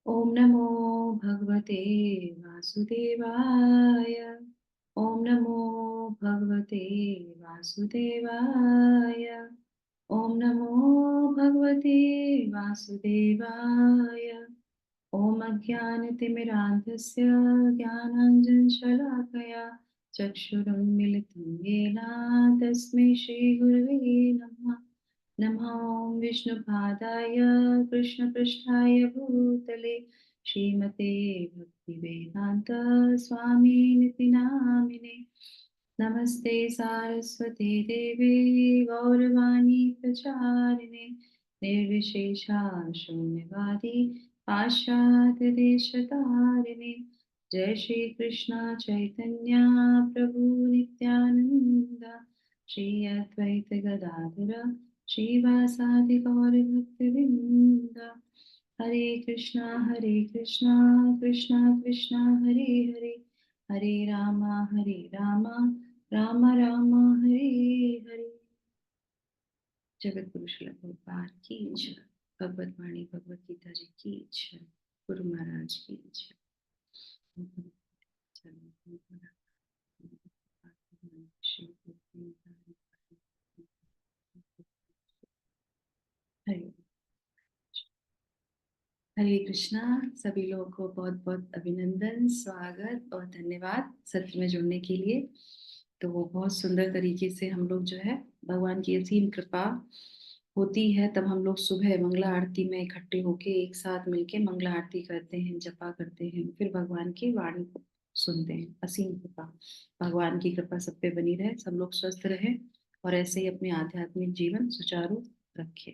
ओम नमो भगवते वासुदेवाय। ओम नमो भगवते वासुदेवाय। ओम नमो भगवते वासुदेवाय। ओम अज्ञानतिमिरान्धस्य ज्ञानाञ्जनशलाकया चक्षुरुन्मिलितं येन तस्मै श्रीगुरवे नमः। नमो विष्णुपादाय कृष्णपृष्ठाय भूतले श्रीमते भक्तिवेदांत स्वामिनिति नामिने। नमस्ते सारस्वती देवी गौरवाणी प्रचारिणे निर्विशेषा शून्यवादी पाश्चात्य देशतारिणे। जय श्री कृष्ण चैतन्य प्रभु नित्यानंद श्री अद्वैत गदाधर श्रीवासादि गौर भक्तवृंद। हरे कृष्णा कृष्णा कृष्णा हरे हरे हरे रामा राम राम हरे हरे। जगत गुरु श्रील प्रभुपाद की जय। भगवत वाणी भगवत गीता जी की जय। गुरु महाराज की जय। हरे हरे कृष्णा। सभी लोगों को बहुत बहुत अभिनंदन, स्वागत और धन्यवाद सत्र में जुड़ने के लिए। तो वो बहुत सुंदर तरीके से हम लोग जो है भगवान की असीम कृपा होती है तब हम लोग सुबह मंगला आरती में इकट्ठे होके एक साथ मिलके मंगला आरती करते हैं, जपा करते हैं, फिर भगवान की वाणी को सुनते हैं। असीम कृपा, भगवान की कृपा सब पे बनी रहे, सब लोग स्वस्थ रहे और ऐसे ही अपने आध्यात्मिक जीवन सुचारू रखें।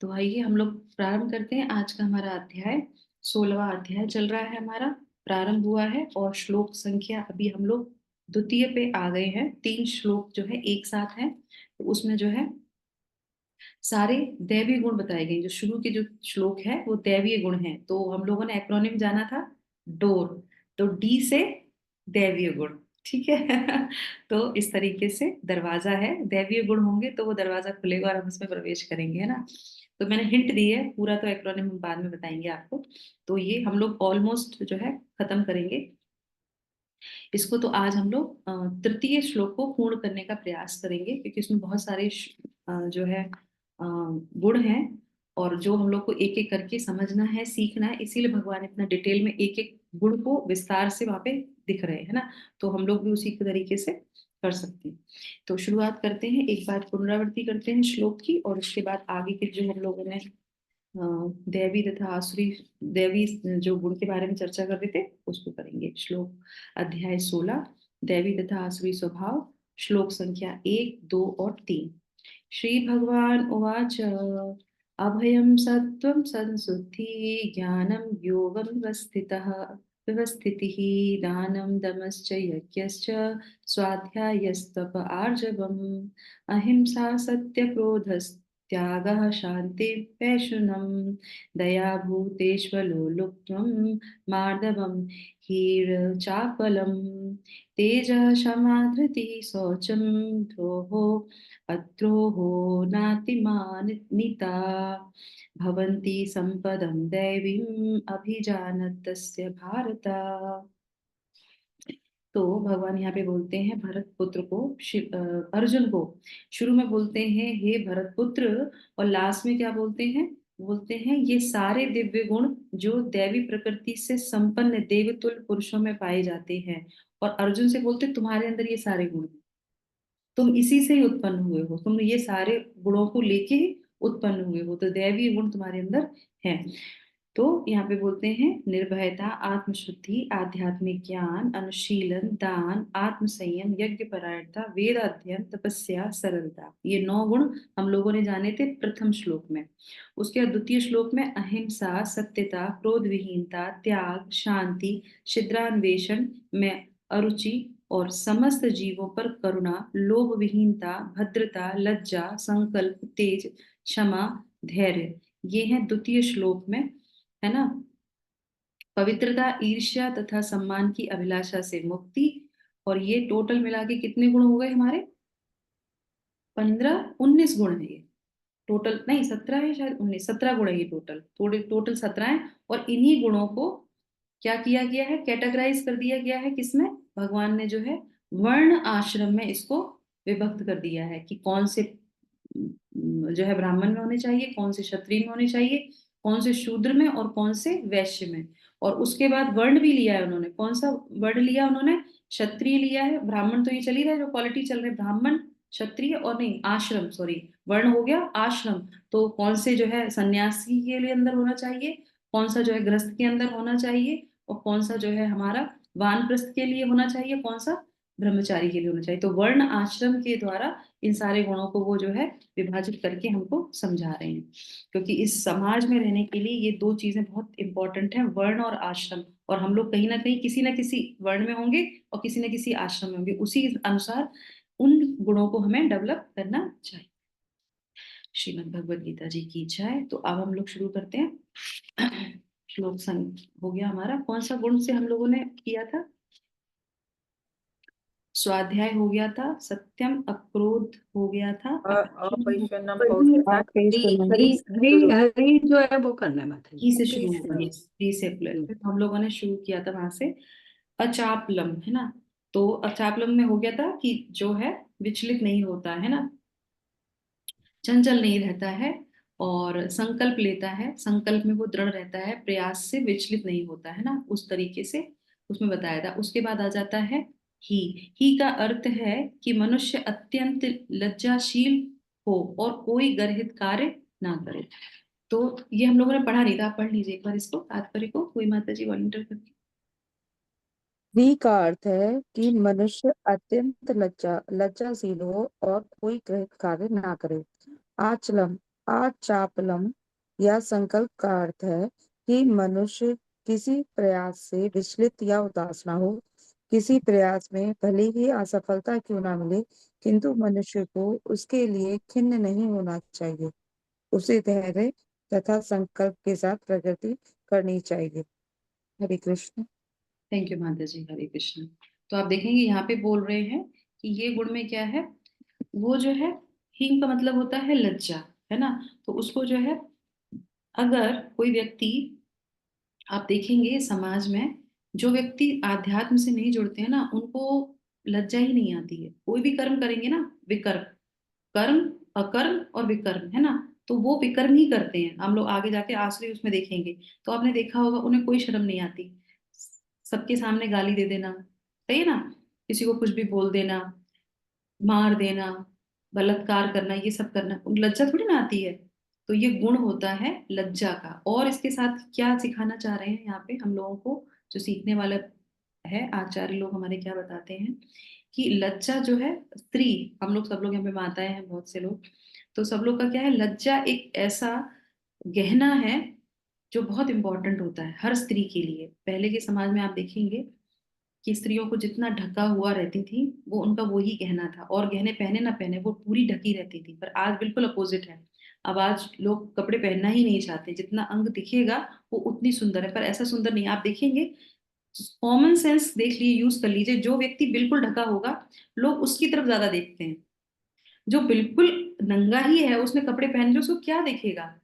तो आइए हम लोग प्रारंभ करते हैं। आज का हमारा अध्याय 16वां अध्याय चल रहा है, हमारा प्रारंभ हुआ है और श्लोक संख्या अभी हम लोग द्वितीय पे आ गए हैं। 3 श्लोक जो है एक साथ हैं, तो उसमें जो है सारे दैवीय गुण बताए गए। जो शुरू के जो श्लोक है वो दैवीय गुण है। तो हम लोगों ने एक्रोनिम जाना था डोर, तो डी से दैवीय गुण, ठीक है। तो इस तरीके से दरवाजा है, दैवीय गुण होंगे तो वो दरवाजा खुलेगा और हम उसमें प्रवेश करेंगे, है ना। तो मैंने हिंट दी है, पूरा तो एक्रोनिम हम बाद में बताएंगे आपको। तो ये हम लोग ऑलमोस्ट जो है खत्म करेंगे इसको। तो आज हम लोग तृतीय श्लोक को पूर्ण करने का प्रयास करेंगे क्योंकि इसमें बहुत सारे जो है गुण हैं और जो हम लोग को एक एक करके समझना है, सीखना है। इसीलिए भगवान इतना डिटेल में एक एक गुण को विस्तार से वहां पे दिख रहे हैं ना, तो हम लोग भी उसी के तरीके से कर सकते हैं। तो शुरुआत करते हैं, एक बार पुनरावृत्ति करते हैं श्लोक की और उसके बाद आगे के जो हम लोगों ने दैवी तथा आसुरी दैवी जो गुण के बारे में चर्चा कर रहे थे उसको करेंगे। श्लोक अध्याय 16 दैवी तथा आसुरी स्वभाव, श्लोक संख्या 1, 2 और 3। श्री भगवान उवाच अभयं सत्त्वं संसुद्धि ज्ञानं योगं व्यवस्थितिः दानं दमश्च यज्ञश्च स्वाध्यायस्तप आर्जवम् अहिंसा सत्यक्रोधस्त्यागः शान्तिर्पैशुनं दया भूतेष्वलोलुप्त्वं मार्दवं हीरचापलं तेजः क्षमा धृतिः शौचं द्रोहो अद्रोहो नातिमानिता भवन्ति सम्पदं दैवीम् अभिजानतस्य भारत। तो भगवान यहाँ पे बोलते हैं भरत पुत्र को, अर्जुन को शुरू में बोलते हैं हे भरत पुत्र, और लास्ट में क्या बोलते हैं? बोलते हैं ये सारे दिव्य गुण जो दैवी प्रकृति से संपन्न देवतुल्य पुरुषों में पाए जाते हैं। और अर्जुन से बोलते तुम्हारे अंदर ये सारे गुण हैं, तुम इसी से ही उत्पन्न हुए हो, तुम ये सारे गुणों को लेके ही उत्पन्न हुए हो, तो दैवीय गुण तुम्हारे अंदर है। तो यहाँ पे बोलते हैं निर्भयता, आत्मशुद्धि, आध्यात्मिक ज्ञान, अनुशीलन, दान, आत्मसंयम, यज्ञ परायणता, वेद अध्ययन, तपस्या, सरलता, ये 9 गुण हम लोगों ने जाने थे प्रथम श्लोक में। उसके बाद द्वितीय श्लोक में अहिंसा, सत्यता, क्रोध विहीनता, त्याग, शांति, छिद्रान्वेषण में अरुचि और समस्त जीवों पर करुणा, लोभ विहीनता, भद्रता, लज्जा, संकल्प, तेज, क्षमा, धैर्य, ये हैं द्वितीय श्लोक में, है ना। पवित्रता, ईर्ष्या तथा सम्मान की अभिलाषा से मुक्ति। और ये टोटल मिला के कितने गुण हो गए हमारे? 15, 19 गुण है ये, टोटल नहीं 17 है शायद, 19, 17 गुण है ये टोटल, टोटल 17 है। और इन्हीं गुणों को क्या किया गया है, कैटेगराइज कर दिया गया है किसमें, भगवान ने जो है वर्ण आश्रम में इसको विभक्त कर दिया है कि कौन से जो है ब्राह्मण में होने चाहिए, कौन से क्षत्रिय में होने चाहिए, कौन से शूद्र में और कौन से वैश्य में। और उसके बाद वर्ण भी लिया है उन्होंने, कौन सा वर्ण लिया उन्होंने, क्षत्रिय लिया है, ब्राह्मण तो ये चल ही रहा है जो क्वालिटी चल रही है, ब्राह्मण क्षत्रिय और नहीं आश्रम, सॉरी वर्ण हो गया आश्रम। तो कौन से जो है सन्यासी के लिए अंदर होना चाहिए, कौन सा जो है गृहस्थ के अंदर होना चाहिए, और कौन सा जो है हमारा वानप्रस्थ के लिए होना चाहिए, कौन सा ब्रह्मचारी के लिए होना चाहिए। तो वर्ण आश्रम के द्वारा इन सारे गुणों को वो जो है विभाजित करके हमको समझा रहे हैं, क्योंकि इस समाज में रहने के लिए ये दो चीजें बहुत इंपॉर्टेंट हैं, वर्ण और आश्रम। और हम लोग कहीं ना किसी वर्ण में होंगे और किसी न किसी आश्रम में होंगे, उसी अनुसार उन गुणों को हमें डेवलप करना चाहिए। श्रीमद् भगवद गीता जी की जय। तो अब हम लोग शुरू करते हैं। श्लोक संग हो गया हमारा, कौन सा गुण से हम लोगों ने किया था, स्वाध्याय हो गया था, सत्यम अक्रोध हो गया था, अपैशन्यम आप पौरुषम पेज पे हरि हरी हरी जो है वो करना है माता ही जी। से शुरू हुआ, ही से हम्म। फिर हम लोगों ने शुरू किया था वहां से, अचापलम है ना। तो अचापलम में हो गया था कि जो है विचलित नहीं होता है ना, चंचल नहीं रहता है, और संकल्प लेता है, संकल्प में वो दृढ़ रहता है, प्रयास से विचलित नहीं होता है ना, उस तरीके से उसमें बताया था। उसके बाद आ जाता है ही। ही का अर्थ है कि मनुष्य अत्यंत लज्जाशील हो और कोई गर्हित कार्य ना करे। तो ये हम लोगों ने पढ़ा नहीं था, आप पढ़ लीजिए एक बार इसको, तात्पर्य को कोई माता जी वॉलंटियर करके। वी का अर्थ है कि मनुष्य अत्यंत लज्जाशील हो और कोई गृहित कार्य ना करे। आचलम आचापलम या संकल्प का अर्थ है कि मनुष्य किसी प्रयास से विचलित या उदास ना हो। किसी प्रयास में भले ही असफलता क्यों ना मिले, किंतु मनुष्य को उसके लिए खिन्न नहीं होना चाहिए। उसे धैर्य तथा संकल्प के साथ प्रगति करनी चाहिए। हरे कृष्ण। थैंक यू माता जी, हरे कृष्ण। तो आप देखेंगे यहाँ पे बोल रहे हैं कि ये गुण में क्या है, वो जो है हींग का मतलब होता है लज्जा, है ना। तो उसको जो है अगर कोई व्यक्ति, आप देखेंगे समाज में जो व्यक्ति आध्यात्म से नहीं जुड़ते हैं ना, उनको लज्जा ही नहीं आती है। कोई भी कर्म करेंगे ना, विकर्म, कर्म, अकर्म और विकर्म, है ना। तो वो विकर्म ही करते हैं, हम लोग आगे जाके आसुरी उसमें देखेंगे। तो आपने देखा होगा उन्हें कोई शर्म नहीं आती, सबके सामने गाली दे देना, सही है ना, किसी को कुछ भी बोल देना, मार देना, बलात्कार करना, ये सब करना, लज्जा थोड़ी ना आती है। तो ये गुण होता है लज्जा का। और इसके साथ क्या सिखाना चाह रहे हैं यहाँ पे हम लोगों को, जो सीखने वाला है, आचार्य लोग हमारे क्या बताते हैं कि लज्जा जो है, स्त्री, हम लोग सब लोग यहाँ पे माताएं हैं बहुत से लोग, तो सब लोग का क्या है, लज्जा एक ऐसा गहना है जो बहुत इंपॉर्टेंट होता है हर स्त्री के लिए। पहले के समाज में आप देखेंगे कि स्त्रियों को जितना ढका हुआ रहती थी, वो उनका वही गहना था, और गहने पहने ना पहने वो पूरी ढकी रहती थी। पर आज बिल्कुल अपोजिट है, अब आज लोग कपड़े पहनना ही नहीं चाहते, जितना अंग दिखेगा वो उतनी सुंदर है, पर ऐसा सुंदर नहीं। आप देखेंगे, कॉमन सेंस देख लीजिए, यूज कर लीजिए, जो व्यक्ति बिल्कुल ढका होगा लोग उसकी तरफ ज्यादा देखते हैं। जो बिल्कुल नंगा ही है, उसने कपड़े पहन लिए, उसको क्या दिखेगा,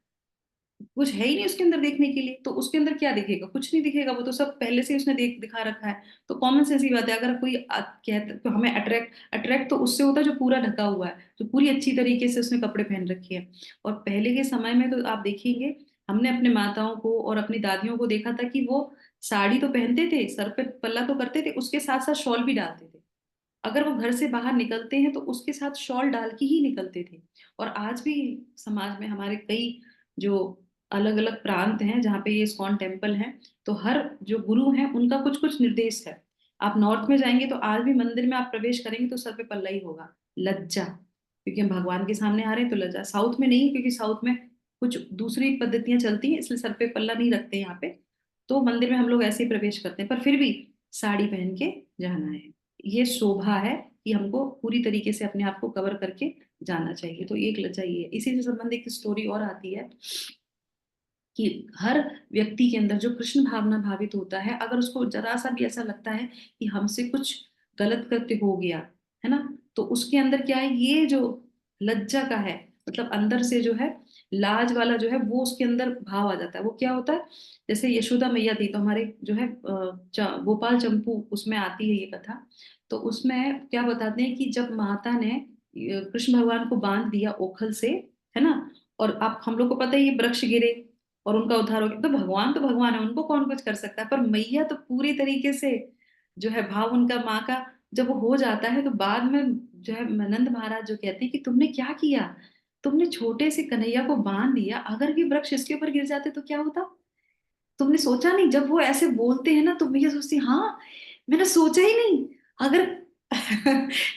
कुछ है ही नहीं उसके अंदर देखने के लिए। तो उसके अंदर क्या दिखेगा, कुछ नहीं दिखेगा, वो तो सब पहले से ही उसने दिखा रखा है। तो कॉमन सेंस ही बात है, अगर कोई कहता तो हमें अट्रैक्ट अट्रैक्ट तो उससे होता है जो पूरा ढका हुआ है, जो पूरी अच्छी तरीके से उसने कपड़े पहन रखे हैं। और पहले के समय में तो आप देखेंगे, हमने अपने माताओं को और अपनी दादियों को देखा था कि वो साड़ी तो पहनते थे, सर पे पल्ला तो करते थे, उसके साथ साथ शॉल भी डालते थे। अगर वो घर से बाहर निकलते हैं तो उसके साथ शॉल डाल के ही निकलते थे। और आज भी समाज में हमारे कई जो अलग अलग प्रांत हैं जहाँ पे ये इस्कॉन टेम्पल हैं, तो हर जो गुरु हैं उनका कुछ कुछ निर्देश है। आप नॉर्थ में जाएंगे तो आज भी मंदिर में आप प्रवेश करेंगे तो सर पे पल्ला ही होगा, लज्जा, क्योंकि हम भगवान के सामने आ रहे हैं तो लज्जा। साउथ में नहीं, क्योंकि साउथ में कुछ दूसरी पद्धतियां चलती हैं, इसलिए सर पे पल्ला नहीं रखते यहाँ पे। तो मंदिर में हम लोग ऐसे ही प्रवेश करते हैं, पर फिर भी साड़ी पहन के जाना है। ये शोभा है कि हमको पूरी तरीके से अपने आप को कवर करके जाना चाहिए। तो एक लज्जा ये है। इसी से संबंधित एक स्टोरी और आती है कि हर व्यक्ति के अंदर जो कृष्ण भावना भावित होता है, अगर उसको जरा सा भी ऐसा लगता है कि हमसे कुछ गलत कृत्य हो गया, है ना, तो उसके अंदर क्या है, ये जो लज्जा का है मतलब अंदर से जो है लाज वाला जो है वो उसके अंदर भाव आ जाता है। वो क्या होता है, जैसे यशोदा मैया थी तो हमारे जो है गोपाल चंपू उसमें आती है ये कथा। तो उसमें क्या बताते हैं कि जब माता ने कृष्ण भगवान को बांध दिया ओखल से, है ना, और आप हम लोग को पता है ये वृक्ष गिरे और उनका उद्धार हो गया, तो भगवान है, उनको कौन कुछ कर सकता है। पर मैया तो पूरी तरीके से जो है भाव उनका माँ का जब वो हो जाता है, तो बाद में जो है नंद महाराज जो कहते हैं कि तुमने क्या किया, तुमने छोटे से कन्हैया को बांध दिया, अगर ये वृक्ष इसके ऊपर गिर जाते तो क्या होता। तुमने सोचा नहीं। जब वो ऐसे बोलते हैं ना तो मैं ये सोचती हाँ, मैंने सोचा ही नहीं। अगर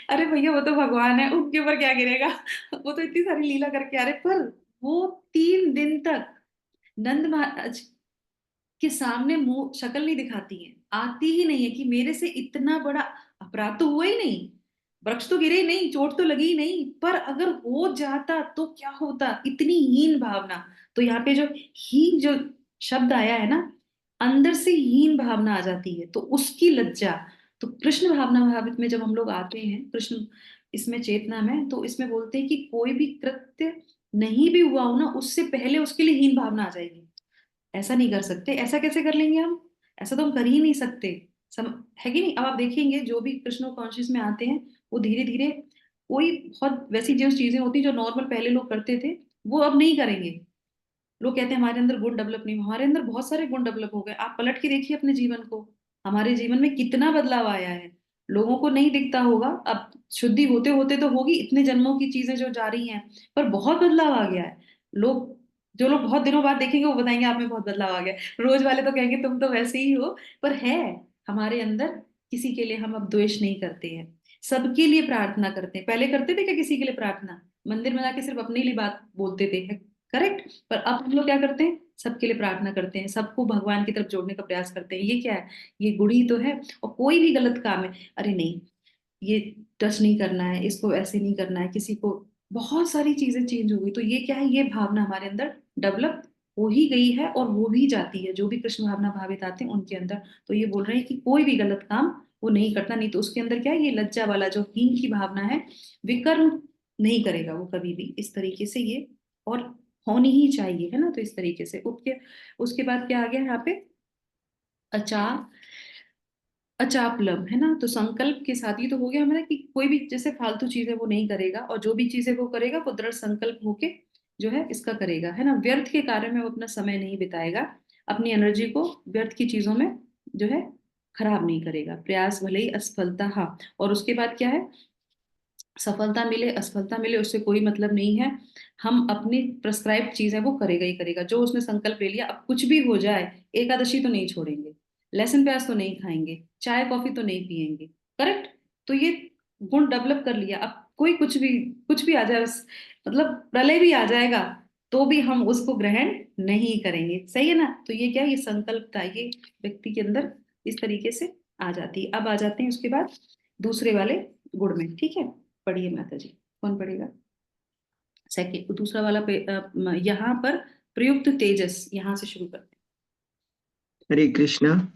अरे भैया वो तो भगवान है, उनके ऊपर क्या गिरेगा। वो तो इतनी सारी लीला करके आ रहे, पर वो 3 दिन तक नंद महाराज के सामने मुंह शक्ल नहीं दिखाती है, आती ही नहीं है कि मेरे से इतना बड़ा अपराध तो हुआ ही नहीं, वृक्ष तो गिरे ही नहीं, चोट तो लगी ही नहीं, पर अगर हो जाता तो क्या होता, इतनी हीन भावना। तो यहाँ पे जो हीन जो शब्द आया है ना, अंदर से हीन भावना आ जाती है तो उसकी लज्जा। तो कृष्ण भावना भावित में जब हम लोग आते हैं, कृष्ण इसमें चेतना में, तो इसमें बोलते हैं कि कोई भी कृत्य नहीं भी हुआ हो ना, उससे पहले उसके लिए हीन भावना आ जाएगी। ऐसा नहीं कर सकते, ऐसा कैसे कर लेंगे हम, ऐसा तो हम कर ही नहीं सकते। है कि नहीं। अब आप देखेंगे जो भी कृष्ण कॉन्शियस में आते हैं, वो धीरे धीरे कोई बहुत वैसी जो चीजें होती जो नॉर्मल पहले लोग करते थे वो अब नहीं करेंगे। लोग कहते हैं हमारे अंदर गुण डेवलप नहीं हुए, हमारे अंदर बहुत सारे गुण डेवलप हो गए। आप पलट के देखिए अपने जीवन को, हमारे जीवन में कितना बदलाव आया है। लोगों को नहीं दिखता होगा, अब शुद्धि होते होते तो होगी, इतने जन्मों की चीजें जो जा रही हैं, पर बहुत बदलाव आ गया है। लोग जो लोग बहुत दिनों बाद देखेंगे वो बताएंगे आप में बहुत बदलाव आ गया। रोज वाले तो कहेंगे तुम तो वैसे ही हो। पर है हमारे अंदर, किसी के लिए हम अब द्वेष नहीं करते हैं, सबके लिए प्रार्थना करते हैं। पहले करते थे क्या किसी के लिए प्रार्थना, मंदिर में जाके सिर्फ अपने लिए बात बोलते थे, करेक्ट। पर अब हम लोग क्या करते हैं, सबके लिए प्रार्थना करते हैं, सबको भगवान की तरफ जोड़ने का प्रयास करते हैं। ये क्या है, ये गुण ही तो है। और कोई भी गलत काम है, अरे नहीं ये टच नहीं करना है, इसको ऐसे नहीं करना है, किसी को, बहुत सारी चीजें चेंज हो गई। तो ये क्या है, ये भावना हमारे अंदर डेवलप हो ही गई है और वो भी जाती है जो भी कृष्ण भावना भावित आते हैं उनके अंदर। तो ये बोल रहे हैं कि कोई भी गलत काम वो नहीं करता, नहीं तो उसके अंदर क्या है, ये लज्जा वाला जो हीन की भावना है, विकर्म नहीं करेगा वो कभी भी इस तरीके से ये। और होनी ही चाहिए, है ना। तो इस तरीके से उसके उसके बाद क्या आ गया यहाँ पे, अचा अचापलम, है ना। तो संकल्प के साथ ही तो हो गया हमारा कि कोई भी जैसे फालतू चीजें वो नहीं करेगा, और जो भी चीजें वो करेगा वो दृढ़ संकल्प होके जो है इसका करेगा, है ना। व्यर्थ के कार्य में वो अपना समय नहीं बिताएगा, अपनी एनर्जी को व्यर्थ की चीजों में जो है खराब नहीं करेगा। प्रयास भले ही असफलता, हाँ, और उसके बाद क्या है, सफलता मिले असफलता मिले उससे कोई मतलब नहीं है। हम अपनी प्रेस्क्राइब्ड चीज है वो करेगा ही करेगा, जो उसने संकल्प ले लिया। अब कुछ भी हो जाए, एकादशी तो नहीं छोड़ेंगे, लहसुन प्याज तो नहीं खाएंगे, चाय कॉफी तो नहीं पिएंगे, करेक्ट। तो ये गुण डेवलप कर लिया। अब कोई कुछ भी आ जाए मतलब प्रलय भी आ जाएगा तो भी हम उसको ग्रहण नहीं करेंगे, सही है ना। तो ये क्या है, ये संकल्प था, ये व्यक्ति के अंदर इस तरीके से आ जाती है। अब आ जाते हैं उसके बाद दूसरे वाले गुण में, ठीक है। पढ़िए माता जी, कौन पढ़ेगा। सेकंड दूसरा वाला यहाँ पर प्रयुक्त तेजस, यहाँ से शुरू करते हरे कृष्णा।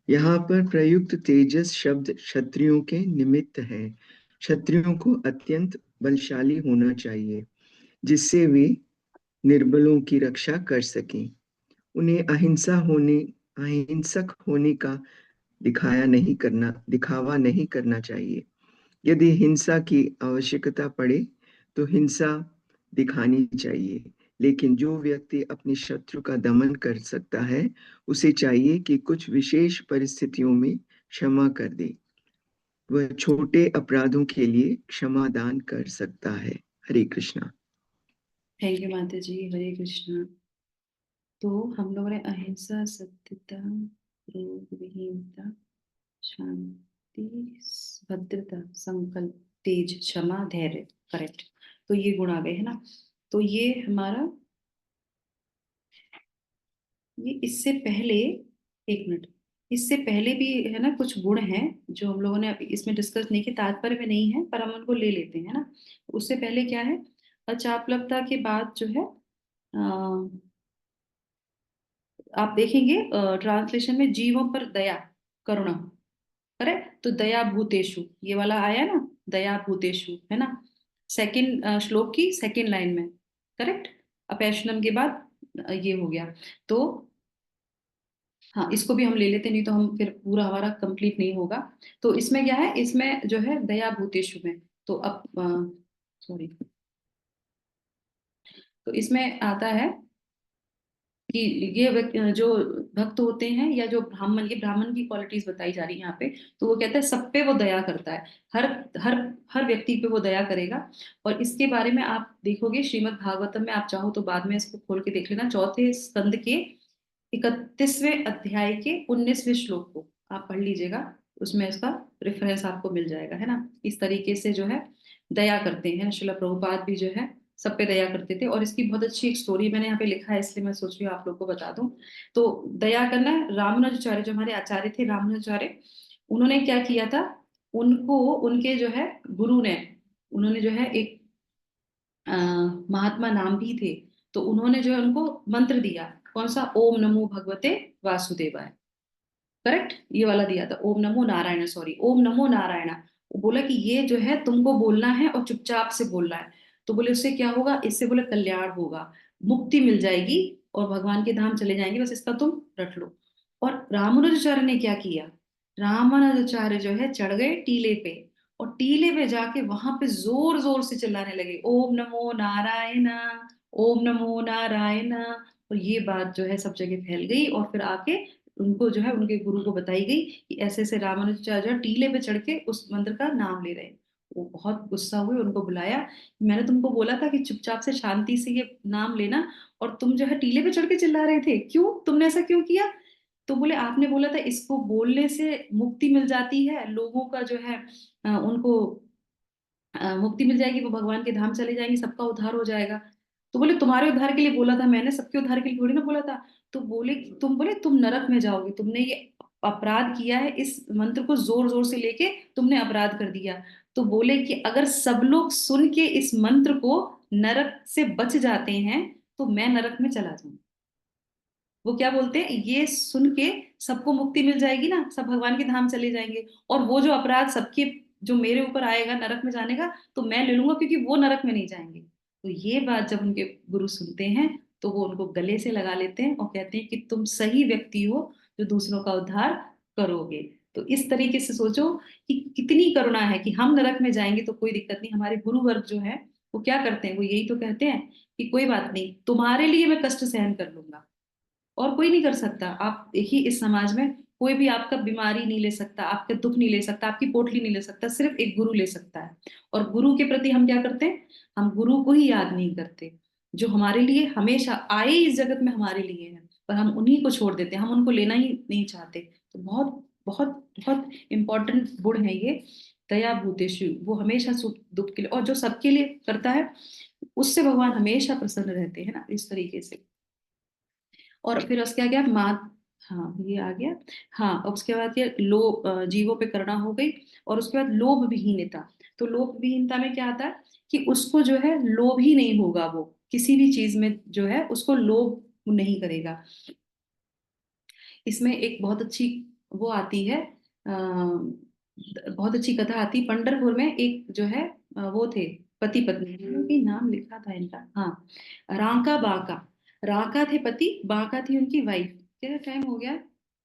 यहाँ पर प्रयुक्त तेजस शब्द क्षत्रियों के निमित्त है। क्षत्रियों को अत्यंत बलशाली होना चाहिए जिससे वे निर्बलों की रक्षा कर सकें। उन्हें अहिंसक होने का दिखावा नहीं करना चाहिए। यदि हिंसा की आवश्यकता पड़े तो हिंसा दिखानी चाहिए, लेकिन जो व्यक्ति अपने शत्रु का दमन कर सकता है उसे चाहिए कि कुछ विशेष परिस्थितियों में क्षमा कर दे। वह छोटे अपराधों के लिए क्षमा दान कर सकता है। हरे कृष्णा। हैं। थैंक यू माता जी, हरे कृष्णा। तो हम लोगों ने अहिंसा, सत्यता, क्रोध विहीनता, शांति, भद्रता, संकल्प, तेज, क्षमा, धैर्य, करेक्ट। तो ये गुण आ गए, है ना। तो ये हमारा, ये इससे पहले, एक मिनट, इससे पहले भी है ना कुछ गुण हैं जो हम लोगों ने अभी इसमें डिस्कस नहीं किए, तात्पर्य में नहीं है पर हम उनको ले लेते हैं, है ना। उससे पहले क्या है, अचापलता के बाद जो है आप देखेंगे ट्रांसलेशन में जीवों पर दया, करुणा, करेक्ट। तो दया भूतेषु ये वाला आया ना, दया भूतेषु, है ना। सेकंड श्लोक की सेकंड लाइन में, करेक्ट। अपैशनम के बाद ये हो गया। तो हाँ, इसको भी हम ले लेते, नहीं तो हम फिर पूरा हमारा कंप्लीट नहीं होगा। तो इसमें क्या है, इसमें जो है दया भूतेषु में, तो अब सॉरी, तो इसमें आता है कि ये जो भक्त होते हैं या जो ब्राह्मण, ये ब्राह्मण की क्वालिटीज बताई जा रही है यहाँ पे। तो वो कहता है सब पे वो दया करता है, हर हर हर व्यक्ति पे वो दया करेगा। और इसके बारे में आप देखोगे श्रीमद् भागवतम में, आप चाहो तो बाद में इसको खोल के देख लेना, चौथे स्कंद के 31वें अध्याय के 19वें श्लोक को आप पढ़ लीजिएगा। उसमें इसका रेफरेंस आपको मिल जाएगा, है ना। इस तरीके से जो है दया करते हैं। श्रील प्रभुपाद भी जो है सब पे दया करते थे। और इसकी बहुत अच्छी एक स्टोरी मैंने यहाँ पे लिखा है, इसलिए मैं सोच रही हूँ आप लोग को बता दूं। तो दया करना, रामानुजाचार्य जो हमारे आचार्य थे, रामानुजाचार्य, उन्होंने क्या किया था, उनको उनके जो है गुरु ने, उन्होंने जो है एक महात्मा नाम भी थे, तो उन्होंने जो है उनको मंत्र दिया, कौन सा, ओम नमो भगवते वासुदेवाय। करेक्ट, ये वाला दिया था, ओम नमो नारायण, सॉरी, ओम नमो नारायण। वो बोला कि ये जो है तुमको बोलना है और चुपचाप से बोलना है। तो बोले उससे क्या होगा, इससे बोले कल्याण होगा, मुक्ति मिल जाएगी और भगवान के धाम चले जाएंगे, बस इसका तुम रट लो। और रामानुजाचार्य ने क्या किया, रामानुजाचार्य जो है चढ़ गए टीले पे, और टीले पे जाके वहां पे जोर जोर से चिल्लाने लगे, ओम नमो नारायण, ओम नमो नारायण। और ये बात जो है सब जगह फैल गई, और फिर आके उनको जो है उनके गुरु को बताई गई कि ऐसे ऐसे रामानुजाचार्य टीले पे चढ़ के उस मंत्र का नाम ले रहे हैं। वो बहुत गुस्सा हुए, उनको बुलाया, मैंने तुमको बोला था कि चुपचाप से शांति से ये नाम लेना, और तुम जो है टीले पे चढ़ के चिल्ला रहे थे, क्यों, तुमने ऐसा क्यों किया। तो बोले आपने बोला था इसको बोलने से मुक्ति मिल जाती है, लोगों का जो है उनको मुक्ति मिल जाएगी, वो भगवान के धाम चले जाएंगे, सबका उद्धार हो जाएगा। तो बोले तुम्हारे उद्धार के लिए बोला था मैंने, सबके उद्धार के लिए थोड़ी ना बोला था। तो बोले तुम नरक में जाओगे, तुमने ये अपराध किया है, इस मंत्र को जोर जोर से लेके तुमने अपराध कर दिया। तो बोले कि अगर सब लोग सुन के इस मंत्र को नरक से बच जाते हैं, तो मैं नरक में चला जाऊं। वो क्या बोलते हैं, ये सुन के सबको मुक्ति मिल जाएगी ना, सब भगवान के धाम चले जाएंगे, और वो जो अपराध सबके जो मेरे ऊपर आएगा नरक में जाने का, तो मैं ले लूंगा, क्योंकि वो नरक में नहीं जाएंगे। तो ये बात जब उनके गुरु सुनते हैं, तो वो उनको गले से लगा लेते हैं और कहते हैं कि तुम सही व्यक्ति हो जो दूसरों का उद्धार करोगे। तो इस तरीके से सोचो कि कितनी करुणा है कि हम नरक में जाएंगे तो कोई दिक्कत नहीं, हमारे गुरु वर्ग जो है वो क्या करते हैं, वो यही तो कहते हैं कि कोई बात नहीं, तुम्हारे लिए मैं कष्ट सहन कर लूंगा, और कोई नहीं कर सकता। आप देखिए इस समाज में कोई भी आपका बीमारी नहीं ले सकता, आपका दुख नहीं ले सकता, आपकी पोटली नहीं ले सकता, सिर्फ एक गुरु ले सकता है। और गुरु के प्रति हम क्या करते हैं, हम गुरु को ही याद नहीं करते, जो हमारे लिए हमेशा आए इस जगत में हमारे लिए है, पर हम उन्हीं को छोड़ देते हैं, हम उनको लेना ही नहीं चाहते। तो बहुत बहुत बहुत इंपॉर्टेंट गुण है ये, दया भूतेषु, वो हमेशा सुख दुख के लिए, और जो सबके लिए करता है उससे भगवान हमेशा प्रसन्न रहते हैं ना, इस तरीके से। और फिर उसके आगे माँ, हाँ ये आ गया। हाँ, और उसके बाद ये जीवों पे करुणा हो गई। और उसके बाद लोभ विहीनता। तो लोभ विहीनता में क्या आता है कि उसको जो है लोभ ही नहीं होगा, वो किसी भी चीज में जो है उसको लोभ नहीं करेगा। इसमें एक बहुत अच्छी वो आती है, बहुत अच्छी कथा आती, पंढरपुर में एक जो है वो थे पति पत्नी, उनकी नाम लिखा था इनका, हाँ, रांका बांका। रांका थे पति, बांका थी उनकी वाइफ। क्या टाइम हो गया,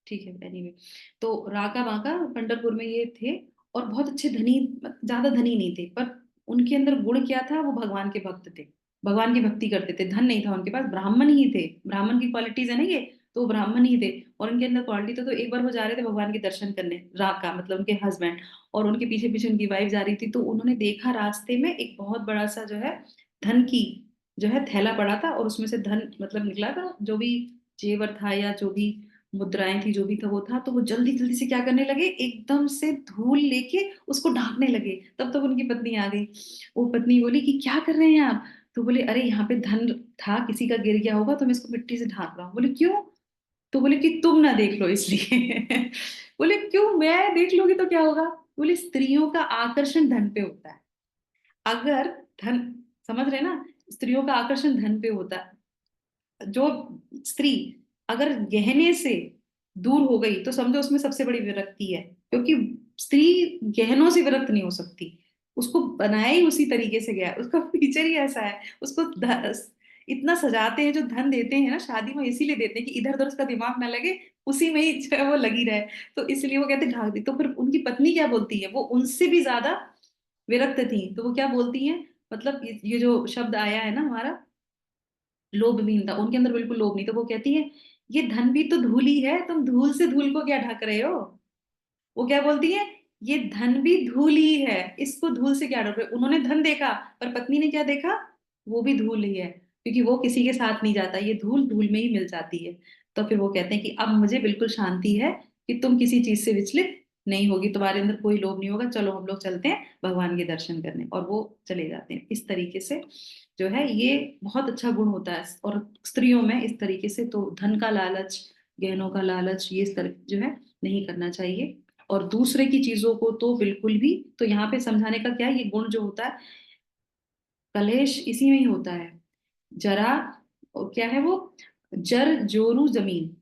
ठीक है, एनीवे। तो रांका बांका पंढरपुर में ये थे, और बहुत अच्छे धनी, ज्यादा धनी नहीं थे, पर उनके अंदर गुण क्या था, वो भगवान के भक्त थे, भगवान की भक्ति करते थे, धन नहीं था उनके पास, ब्राह्मण ही थे, ब्राह्मण की क्वालिटीज है ना ये, तो वो ब्राह्मण ही थे। और उनके अंदर क्वालिटी तो एक बार वो जा रहे थे भगवान के दर्शन करने, राका मतलब उनके हस्बैंड, और उनके पीछे पीछे उनकी वाइफ जा रही थी, तो उन्होंने देखा रास्ते में एक बहुत बड़ा सा जो है धन की जो है थैला पड़ा था, और उसमें से धन मतलब निकला था, जो भी जेवर था या जो भी मुद्राएं थी, जो भी था वो था, तो वो जल्दी जल्दी से क्या करने लगे, एकदम से धूल लेके उसको ढांकने लगे। तब तक उनकी पत्नी आ गई। वो पत्नी बोली कि क्या कर रहे हैं आप। तो बोले अरे यहाँ पे धन था, किसी का गिर गया होगा, तो मैं इसको मिट्टी से ढांक रहा हूँ। बोले क्यों। तो बोले कि तुम ना देख लो इसलिए। बोले क्यों, मैं देख लूंगी तो क्या होगा। बोले स्त्रियों का आकर्षण धन पे होता है, अगर धन, समझ रहे ना, स्त्रियों का आकर्षण धन पे होता है। जो स्त्री अगर गहने से दूर हो गई तो समझो उसमें सबसे बड़ी विरक्ति है, क्योंकि स्त्री गहनों से विरक्त नहीं हो सकती, उसको बनाया ही उसी तरीके से गया है, उसका फीचर ही ऐसा है, उसको इतना सजाते हैं, जो धन देते हैं ना शादी में इसीलिए देते हैं कि इधर उधर उसका दिमाग ना लगे, उसी में ही जो है वो लगी रहे। तो इसलिए वो कहते हैं ढाक दी। तो फिर उनकी पत्नी क्या बोलती है, वो उनसे भी ज्यादा विरक्त थी, तो वो क्या बोलती हैं, मतलब ये जो शब्द आया है ना हमारा, लोभ भी था उनके अंदर, बिल्कुल लोभ नहीं। तो वो कहती है ये धन भी तो धूल ही है, तुम धूल से धूल को क्या ढक रहे हो। वो क्या बोलती है, ये धन भी धूल ही है, इसको धूल से क्या ढक रहे हो। उन्होंने धन देखा, पर पत्नी ने क्या देखा, वो भी धूल ही है, क्योंकि वो किसी के साथ नहीं जाता, ये धूल धूल में ही मिल जाती है। तो फिर वो कहते हैं कि अब मुझे बिल्कुल शांति है कि तुम किसी चीज से विचलित नहीं होगी, तुम्हारे अंदर कोई लोभ नहीं होगा, चलो हम लोग चलते हैं भगवान के दर्शन करने। और वो चले जाते हैं। इस तरीके से जो है ये बहुत अच्छा गुण होता है। और स्त्रियों में इस तरीके से तो धन का लालच, गहनों का लालच, ये इस तरह जो है नहीं करना चाहिए। और दूसरे की चीजों को तो बिल्कुल भी। तो यहाँ पे समझाने का क्या है, ये गुण जो होता है, कलेश इसी में ही होता है। जरा, और क्या है वो, जर जोरू जमीन,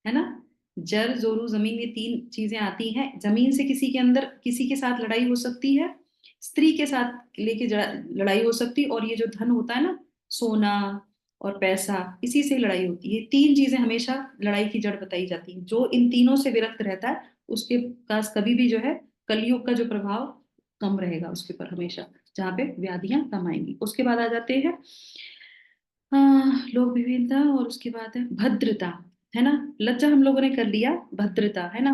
है ना। जर जोरू जमीन, ये तीन चीजें आती हैं। जमीन से किसी के अंदर किसी के साथ लड़ाई हो सकती है, स्त्री के साथ लेके लड़ाई हो सकती है, और ये जो धन होता है ना, सोना और पैसा, इसी से लड़ाई होती है। ये तीन चीजें हमेशा लड़ाई की जड़ बताई जाती हैं। जो इन तीनों से विरक्त रहता है उसके पास कभी भी जो है कलयुग का जो प्रभाव कम रहेगा उसके ऊपर हमेशा, जहाँ पे व्याधियां कम आएंगी। उसके बाद आ जाते हैं लोक विभिन्नता, और उसके बाद है भद्रता, है ना। लज्जा हम लोगों ने कर लिया, भद्रता है ना।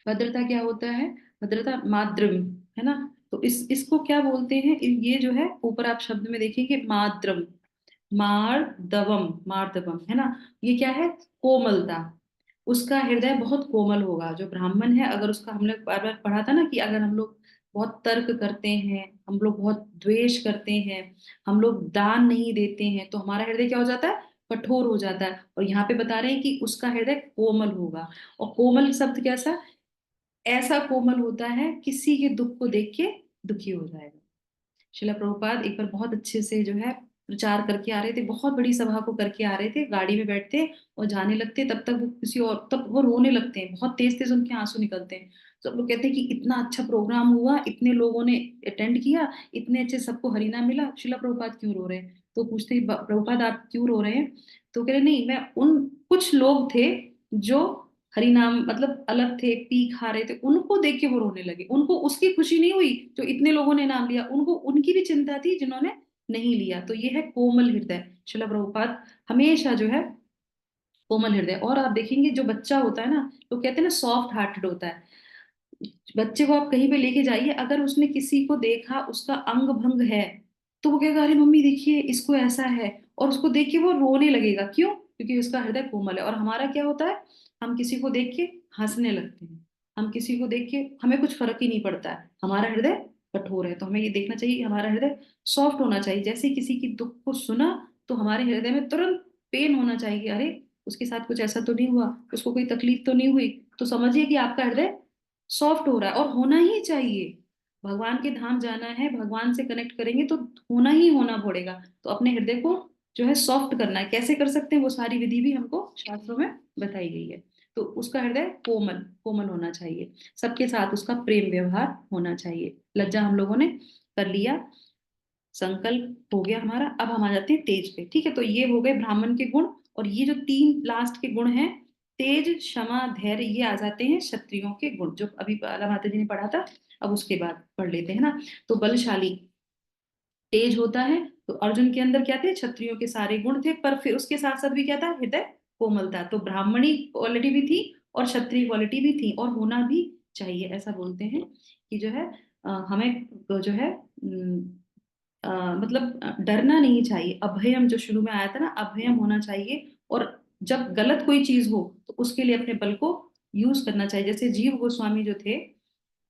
भद्रता क्या होता है, भद्रता माद्रम, है ना। तो इसको क्या बोलते हैं, ये जो है ऊपर आप शब्द में देखेंगे माद्रम, मार्दवम, मार्दवम, है ना। ये क्या है, कोमलता। उसका हृदय बहुत कोमल होगा। जो ब्राह्मण है, अगर उसका, हमने बार बार पढ़ा था ना कि अगर हम लोग बहुत तर्क करते हैं, हम लोग बहुत द्वेष करते हैं, हम लोग दान नहीं देते हैं, तो हमारा हृदय क्या हो जाता है, कठोर हो जाता है। और यहाँ पे बता रहे हैं कि उसका हृदय कोमल होगा। और कोमल शब्द कैसा, ऐसा कोमल होता है किसी के दुख को देख के दुखी हो जाएगा। शिला प्रभुपाद एक बार बहुत अच्छे से जो है प्रचार करके आ रहे थे, बहुत बड़ी सभा को करके आ रहे थे, गाड़ी में बैठते और जाने लगते, तब तक वो किसी और, तब वो रोने लगते हैं, बहुत तेज तेज उनके आंसू निकलते हैं। सब लोग कहते हैं कि इतना अच्छा प्रोग्राम हुआ, इतने लोगों ने अटेंड किया, इतने अच्छे सबको हरिनाम मिला, शिला प्रभुपाद क्यों रो रहे हैं। तो पूछते हैं, प्रभुपाद आप क्यों रो रहे हैं। तो कह रहे नहीं, मैं उन कुछ लोग थे जो हरिनाम मतलब अलग थे, पी खा रहे थे, उनको देख के वो रोने लगे। उनको उसकी खुशी नहीं हुई जो इतने लोगों ने नाम लिया, उनको उनकी भी चिंता थी जिन्होंने नहीं लिया। तो ये है कोमल हृदय। शिला प्रभुपाद हमेशा जो है कोमल हृदय। और आप देखेंगे जो बच्चा होता है ना, तो कहते हैं ना सॉफ्ट हार्टेड होता है। बच्चे को आप कहीं पे लेके जाइए, अगर उसने किसी को देखा उसका अंग भंग है, तो वो कहेगा अरे मम्मी देखिए इसको ऐसा है, और उसको देख के वो रोने लगेगा। क्यों, क्योंकि उसका हृदय कोमल है। और हमारा क्या होता है, हम किसी को देख के हंसने लगते हैं, हम किसी को देख के हमें कुछ फर्क ही नहीं पड़ता है, हमारा हृदय कठोर है। तो हमें ये देखना चाहिए कि हमारा हृदय सॉफ्ट होना चाहिए। जैसे ही किसी की दुख को सुना, तो हमारे हृदय में तुरंत पेन होना चाहिए, अरे उसके साथ कुछ ऐसा तो नहीं हुआ, उसको कोई तकलीफ तो नहीं हुई। तो समझिए कि आपका हृदय सॉफ्ट हो रहा है, और होना ही चाहिए। भगवान के धाम जाना है, भगवान से कनेक्ट करेंगे तो होना ही होना पड़ेगा। तो अपने हृदय को जो है सॉफ्ट करना है, कैसे कर सकते हैं, वो सारी विधि भी हमको शास्त्रों में बताई गई है। तो उसका हृदय कोमल कोमल होना चाहिए, सबके साथ उसका प्रेम व्यवहार होना चाहिए। लज्जा हम लोगों ने कर लिया, संकल्प हो गया हमारा। अब हम आ जाते हैं तेज पे, ठीक है। तो ये हो गए ब्राह्मण के गुण। और ये जो तीन लास्ट के गुण हैं, तेज, क्षमा, धैर्य, ये आ जाते हैं क्षत्रियों के गुण, जो अभी बाला माता जी ने पढ़ा था। अब उसके बाद पढ़ लेते हैं ना। तो बलशाली तेज होता है। तो अर्जुन के अंदर क्या थे, क्षत्रियों के सारे गुण थे, पर फिर उसके साथ साथ भी क्या था, हृदय कोमल था। तो ब्राह्मणी क्वालिटी भी थी और क्षत्रिय क्वालिटी भी थी, और होना भी चाहिए। ऐसा बोलते हैं कि जो है हमें जो है मतलब डरना नहीं चाहिए। अभयम जो शुरू में आया था ना, अभयम होना चाहिए। और जब गलत कोई चीज हो तो उसके लिए अपने बल को यूज करना चाहिए। जैसे जीव गोस्वामी जो थे,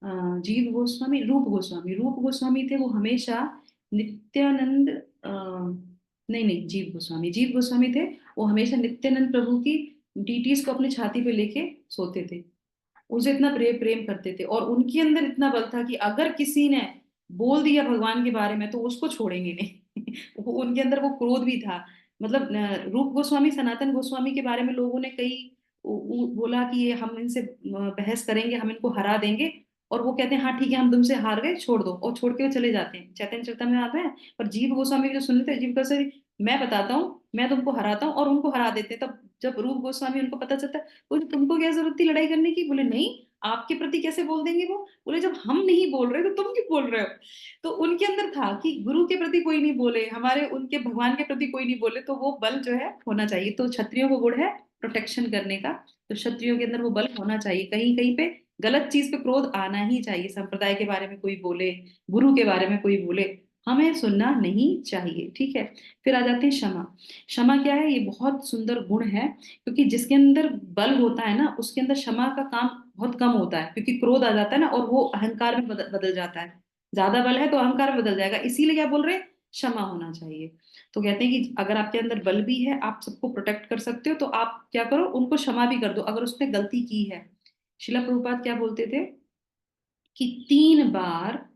जीव गोस्वामी, रूप गोस्वामी, रूप गोस्वामी थे, वो हमेशा नित्यानंद नहीं नहीं, जीव गोस्वामी, जीव गोस्वामी थे, वो हमेशा नित्यानंद प्रभु की डीटीज को अपनी छाती पे लेके सोते थे। उनसे इतना प्रेम प्रेम करते थे, और उनके अंदर इतना बल था कि अगर किसी ने बोल दिया भगवान के बारे में तो उसको छोड़ेंगे नहीं। उनके अंदर वो क्रोध भी था। मतलब रूप गोस्वामी, सनातन गोस्वामी के बारे में लोगों ने कई बोला कि ये हम इनसे बहस करेंगे, हम इनको हरा देंगे। और वो कहते हैं हाँ ठीक है हम तुमसे हार गए, छोड़ दो, और छोड़ के वो चले जाते हैं। चैतन्य चरितमृत में आता है। पर जीव गोस्वामी जो सुनते हैं, जीव गोस्वामी मैं बताता हूँ, मैं तुमको हराता हूँ, और उनको हरा देते हैं। तब जब रूप गोस्वामी उनको पता चलता है, बोले तुमको क्या जरूरत थी लड़ाई करने की? बोले नहीं, आपके प्रति कैसे बोल देंगे वो? बोले जब हम नहीं बोल रहे तो तुम क्यों बोल रहे हो? तो उनके अंदर था कि गुरु के प्रति कोई नहीं बोले, हमारे उनके भगवान के प्रति कोई नहीं बोले, तो वो बल जो है होना चाहिए। तो क्षत्रियों को गुण है प्रोटेक्शन करने का, तो क्षत्रियों के अंदर वो बल होना चाहिए। कहीं कहीं पे गलत चीज पे क्रोध आना ही चाहिए। संप्रदाय के बारे में कोई बोले, गुरु के बारे में कोई बोले, हमें सुनना नहीं चाहिए, ठीक है। फिर आ जाते हैं क्षमा। क्षमा क्या है? ये बहुत सुंदर गुण है, क्योंकि जिसके अंदर बल होता है ना, उसके अंदर क्षमा का काम बहुत कम होता है, क्योंकि क्रोध आ जाता है ना, और वो अहंकार में बदल जाता है। ज्यादा बल है तो अहंकार में बदल जाएगा, इसीलिए क्या बोल रहे हैं? क्षमा होना चाहिए। तो कहते हैं कि अगर आपके अंदर बल भी है, आप सबको प्रोटेक्ट कर सकते हो, तो आप क्या करो, उनको क्षमा भी कर दो अगर उसने गलती की है। शिला प्रभुपाद क्या बोलते थे कि 3 बार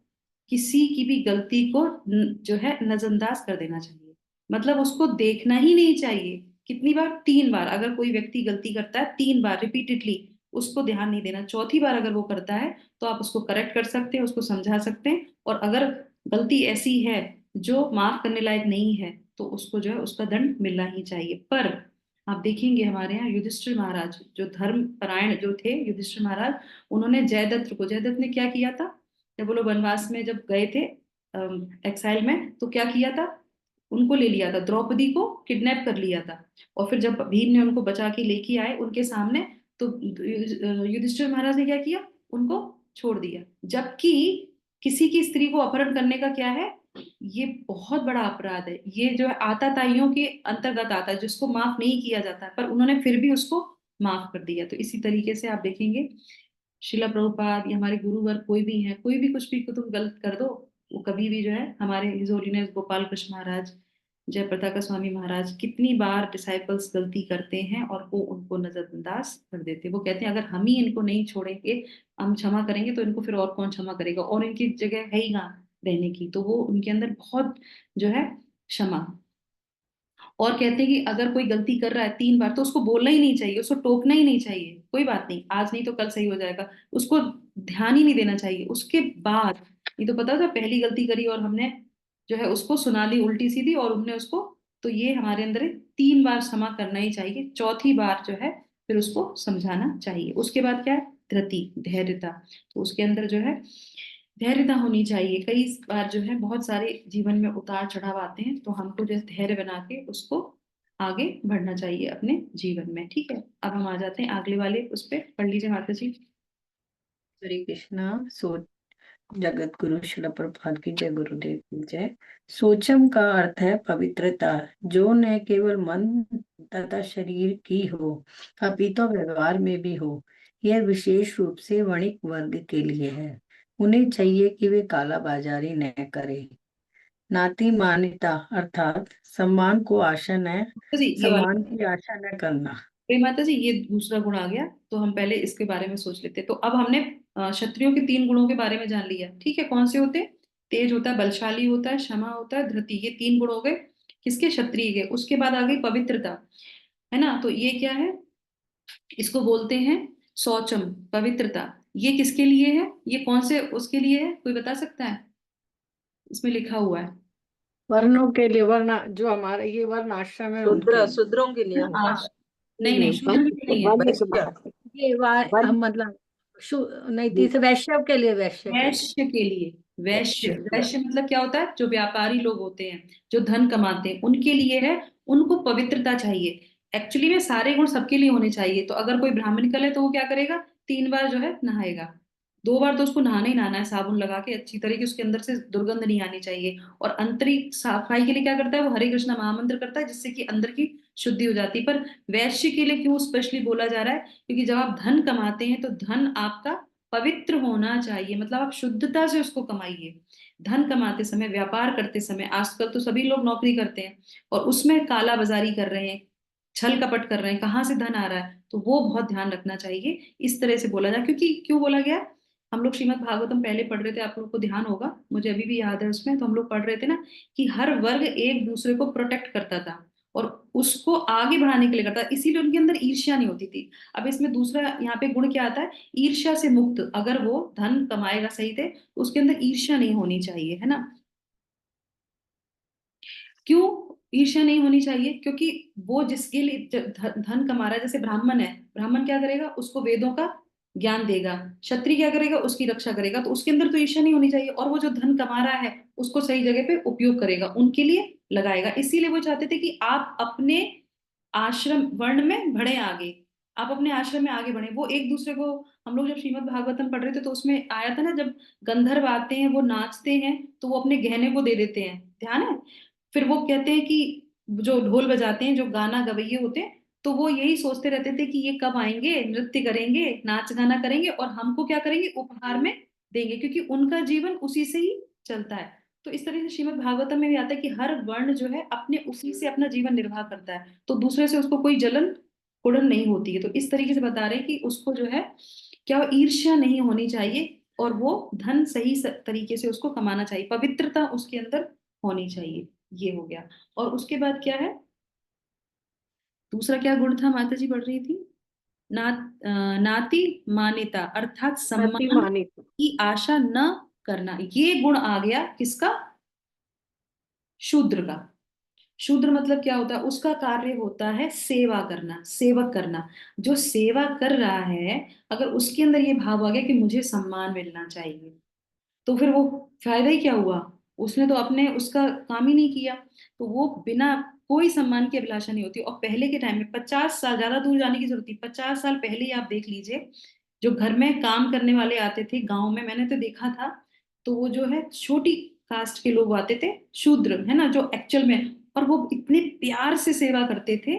किसी की भी गलती को जो है नजरअंदाज कर देना चाहिए, मतलब उसको देखना ही नहीं चाहिए। कितनी बार? 3 बार। अगर कोई व्यक्ति गलती करता है 3 बार रिपीटेडली, उसको ध्यान नहीं देना। चौथी बार अगर वो करता है तो आप उसको करेक्ट कर सकते हैं, उसको समझा सकते हैं। और अगर गलती ऐसी है जो माफ करने लायक नहीं है, तो उसको जो है उसका दंड मिलना ही चाहिए। पर आप देखेंगे हमारे यहाँ युधिष्ठिर महाराज जो धर्म परायण जो थे, युधिष्ठिर महाराज, उन्होंने जयदत्त को, जयदत्त ने क्या किया था जब वो लोग वनवास में जब गए थे एक्साइल में, तो क्या किया था? उनको ले लिया था, द्रौपदी को किडनैप कर लिया था। और फिर जब भीम ने उनको बचा के लेके आए उनके सामने, तो युधिष्ठिर महाराज ने क्या किया? उनको छोड़ दिया। जबकि किसी की स्त्री को अपहरण करने का क्या है, ये बहुत बड़ा अपराध है। ये जो है आताताइयों के अंतर्गत आता है, जिसको माफ नहीं किया जाता है, पर उन्होंने फिर भी उसको माफ कर दिया। तो इसी तरीके से आप देखेंगे शिला प्रभुपाद या हमारे गुरुवर कोई भी है, कोई भी कुछ भी को तुम गलत कर दो, वो कभी भी जो है हमारे हिज होलीनेस गोपाल कृष्ण महाराज, जय पताका स्वामी महाराज, कितनी बार डिसाइपल्स गलती करते हैं और वो उनको नजरअंदाज कर देते हैं। वो कहते हैं अगर हम ही इनको नहीं छोड़ेंगे, हम क्षमा करेंगे, तो इनको फिर और कौन क्षमा करेगा, और इनकी जगह है ही कहाँ रहने की। तो वो उनके अंदर बहुत जो है क्षमा। और कहते हैं कि अगर कोई गलती कर रहा है 3 बार, तो उसको बोलना ही नहीं चाहिए, उसको टोकना ही नहीं चाहिए, कोई बात नहीं, आज नहीं तो कल सही हो जाएगा, उसको ध्यान ही नहीं देना चाहिए। उसके बाद ये तो पता था पहली गलती करी और हमने जो है उसको सुना ली उल्टी सीधी, और हमने उसको, तो ये हमारे अंदर है, 3 बार क्षमा करना ही चाहिए, चौथी बार जो है फिर उसको समझाना चाहिए। उसके बाद क्या है? धृति, धैर्यता। तो उसके अंदर जो है धैर्यता होनी चाहिए। कई बार जो है बहुत सारे जीवन में उतार चढ़ाव आते हैं, तो हमको जो है धैर्य बना के उसको आगे बढ़ना चाहिए अपने जीवन में, ठीक है। अब हम आ जाते हैं अगले वाले उस पे, पढ़ लीजिए माता जी। हरे कृष्णा। जगत गुरु शिला प्रभुपाद की जय, गुरुदेव की जय। सोचम का अर्थ है पवित्रता, जो न केवल मन तथा शरीर की हो, अपितु व्यवहार में भी हो। यह विशेष रूप से वणिक वर्ग के लिए है। उन्हें चाहिए कि वे काला बाजारी न करें। नाती मान्यता अर्थात सम्मान को आशा न तो जी ये वाला, सम्मान की आशा न करना। माता जी ये दूसरा गुण आ गया, तो हम पहले इसके बारे में सोच लेते। तो अब हमने क्षत्रियों के 3 गुणों के बारे में जान लिया, ठीक है। कौन से होते हैं? तेज होता है, बलशाली होता है, क्षमा होता है, धृति। ये 3 गुण हो गए किसके? क्षत्रिय के। उसके बाद आ गई पवित्रता, है ना। तो ये क्या है? इसको बोलते हैं शौचम, पवित्रता। ये किसके लिए है? ये कौन से उसके लिए है, कोई बता सकता है? इसमें लिखा हुआ है। वर्णों के लिए, वर्ण जो हमारे ये वर्ण आश्रम है उनके लिए। शूद्रों के लिए हाँ, नहीं नहीं, शूद्र के लिए नहीं है। ये हम मतलब नहीं, तीसरे वैश्य के लिए, वैश्य के लिए। वैश्य के लिए, वैश्य, वैश्य मतलब क्या होता है? जो व्यापारी लोग होते हैं, जो धन कमाते हैं, उनके लिए है। उनको पवित्रता चाहिए। एक्चुअली में सारे गुण सबके लिए होने चाहिए। तो अगर कोई ब्राह्मणिकल है तो वो क्या करेगा? 3 बार जो है नहाएगा। 2 बार तो उसको नहाना ही नहाना है, साबुन लगा के अच्छी तरीके, उसके अंदर से दुर्गंध नहीं आनी चाहिए। और आंतरिक सफाई के लिए क्या करता है वो? हरे कृष्णा महामंत्र करता है, जिससे कि अंदर की शुद्धि हो जाती है। पर वैश्य के लिए क्यों स्पेशली बोला जा रहा है? क्योंकि जब आप धन कमाते हैं तो धन आपका पवित्र होना चाहिए, मतलब आप शुद्धता से उसको कमाइए। धन कमाते समय, व्यापार करते समय, आजकल तो सभी लोग नौकरी करते हैं और उसमें काला बाजारी कर रहे हैं, छल कपट कर रहे हैं, कहाँ से धन आ रहा है, तो वो बहुत ध्यान रखना चाहिए। इस तरह से बोला जाए, क्योंकि क्यों बोला गया? हम लोग श्रीमद् भागवतम पहले पढ़ रहे थे, आप लोग को ध्यान होगा, मुझे अभी भी याद है उसमें, तो हम लोग पढ़ रहे थे ना कि हर वर्ग एक दूसरे को प्रोटेक्ट करता था। और उसको आगे बढ़ाने के लिए करता है, इसीलिए उनके अंदर ईर्ष्या नहीं होती थी। अब इसमें दूसरा यहाँ पे गुण क्या आता है, ईर्ष्या से मुक्त, अगर वो धन कमाएगा सही से तो उसके अंदर ईर्ष्या नहीं होनी चाहिए, है ना। क्यों ईर्ष्या नहीं होनी चाहिए, क्योंकि वो जिसके लिए धन कमा रहा है, जैसे ब्राह्मण है, ब्राह्मण क्या करेगा, उसको वेदों का ज्ञान देगा, क्षत्रिय क्या करेगा, उसकी रक्षा करेगा, तो उसके अंदर तो ईर्ष्या नहीं होनी चाहिए। और वो जो धन कमा रहा है उसको सही जगह पे उपयोग करेगा, उनके लिए लगाएगा। इसीलिए वो चाहते थे कि आप अपने आश्रम वर्ण में बढ़े आगे, आप अपने आश्रम में आगे बढ़े। वो एक दूसरे को, हम लोग जब श्रीमद् भागवतम पढ़ रहे थे तो उसमें आया था ना, जब गंधर्व आते हैं वो नाचते हैं तो वो अपने गहने को दे देते हैं, ध्यान है। फिर वो कहते हैं कि जो ढोल बजाते हैं, जो गाना गवैये होते हैं, तो वो यही सोचते रहते थे कि ये कब आएंगे, नृत्य करेंगे, नाच गाना करेंगे और हमको क्या करेंगे, उपहार में देंगे, क्योंकि उनका जीवन उसी से ही चलता है। तो इस तरह से श्रीमद् भागवतम में भी आता है कि हर वर्ण जो है अपने उसी से अपना जीवन निर्वाह करता है, तो दूसरे से उसको कोई जलन उड़न नहीं होती है। तो इस तरीके से बता रहे हैं कि उसको जो है क्या, ईर्ष्या नहीं होनी चाहिए, और वो धन सही तरीके से उसको कमाना चाहिए, पवित्रता उसके अंदर होनी चाहिए। ये हो गया। और उसके बाद क्या है, दूसरा क्या गुण था, माता जी पढ़ रही थी, ना नाति मान्यता, अर्थात अति सम्मान मानित। की आशा न करना। ये गुण आ गया किसका, शूद्र का। शूद्र मतलब क्या होता है, उसका कार्य होता है सेवा करना, सेवक करना। जो सेवा कर रहा है, अगर उसके अंदर ये भाव आ गया कि मुझे सम्मान मिलना चाहिए, तो फिर वो फायदा ही क्या हुआ, उसने तो अपने उसका काम ही नहीं किया। तो वो बिना कोई सम्मान की अभिलाषा नहीं होती। और पहले के टाइम में 50 साल, ज्यादा दूर जाने की जरूरत नहीं, 50 साल पहले ही आप देख लीजिए, जो घर में काम करने वाले आते थे गांव में, मैंने तो देखा था, तो वो जो है छोटी कास्ट के लोग आते थे, शूद्र है ना, जो एक्चुअल में, और वो इतने प्यार से सेवा करते थे,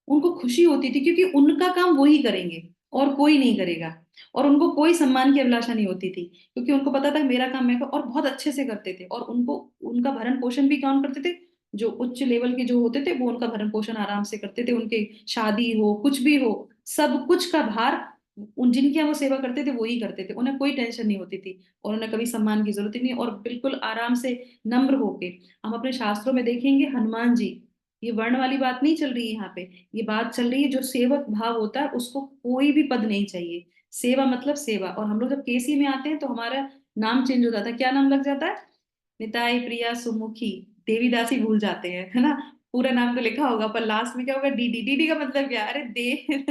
उनको खुशी होती थी, क्योंकि उनका काम वो ही करेंगे और कोई नहीं करेगा। और उनको कोई सम्मान की अभिलाषा नहीं होती थी, क्योंकि उनको पता था मेरा काम मैं और बहुत अच्छे से करते थे। और उनको उनका भरण पोषण भी कौन करते थे, जो उच्च लेवल के जो होते थे वो उनका भरण पोषण आराम से करते थे, उनके शादी हो कुछ भी हो, सब कुछ का भार उन जिनकी यहाँ वो सेवा करते थे वो ही करते थे, उन्हें कोई टेंशन नहीं होती थी, और उन्हें कभी सम्मान की जरूरत ही नहीं, और बिल्कुल आराम से नम्र होके। हम अपने शास्त्रों में देखेंगे हनुमान जी, ये वर्ण वाली बात नहीं चल रही है यहाँ पे, ये बात चल रही है जो सेवक भाव होता है उसको कोई भी पद नहीं चाहिए, सेवा मतलब सेवा। और हम लोग जब केसी में आते हैं तो हमारा नाम चेंज हो जाता है, क्या नाम लग जाता है, निताई प्रिया सुमुखी देवी दासी भूल जाते हैं, है ना। पूरा नाम तो लिखा होगा पर लास्ट में क्या होगा, डीडी। डीडी का मतलब क्या, अरे दे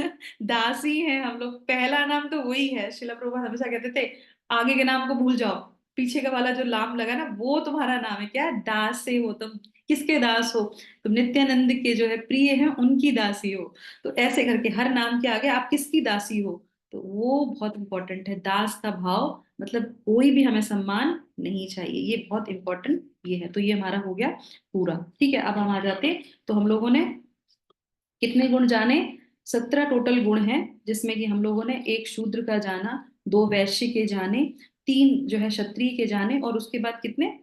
दासी हैं हम लोग, पहला नाम तो वही है। शिला प्रभुपाद हमेशा कहते थे आगे के नाम को भूल जाओ, पीछे का वाला जो नाम लगा ना वो तुम्हारा नाम है, क्या दास से हो तुम, किसके दास हो, तुम नित्यानंद के जो है प्रिय हैं उनकी दासी हो। तो ऐसे करके हर नाम के आगे आप किसकी दासी हो, तो वो बहुत इंपॉर्टेंट है, दास का भाव, मतलब कोई भी हमें सम्मान नहीं चाहिए, ये बहुत इंपॉर्टेंट ये है। तो ये हमारा हो गया पूरा, ठीक है। अब हम आ जाते हैं, तो हम लोगों ने कितने गुण जाने, 17 टोटल गुण हैं, जिसमें कि हम लोगों ने एक शूद्र का जाना, 2 वैश्य के जाने, 3 जो है क्षत्रिय के जाने, और उसके बाद कितने,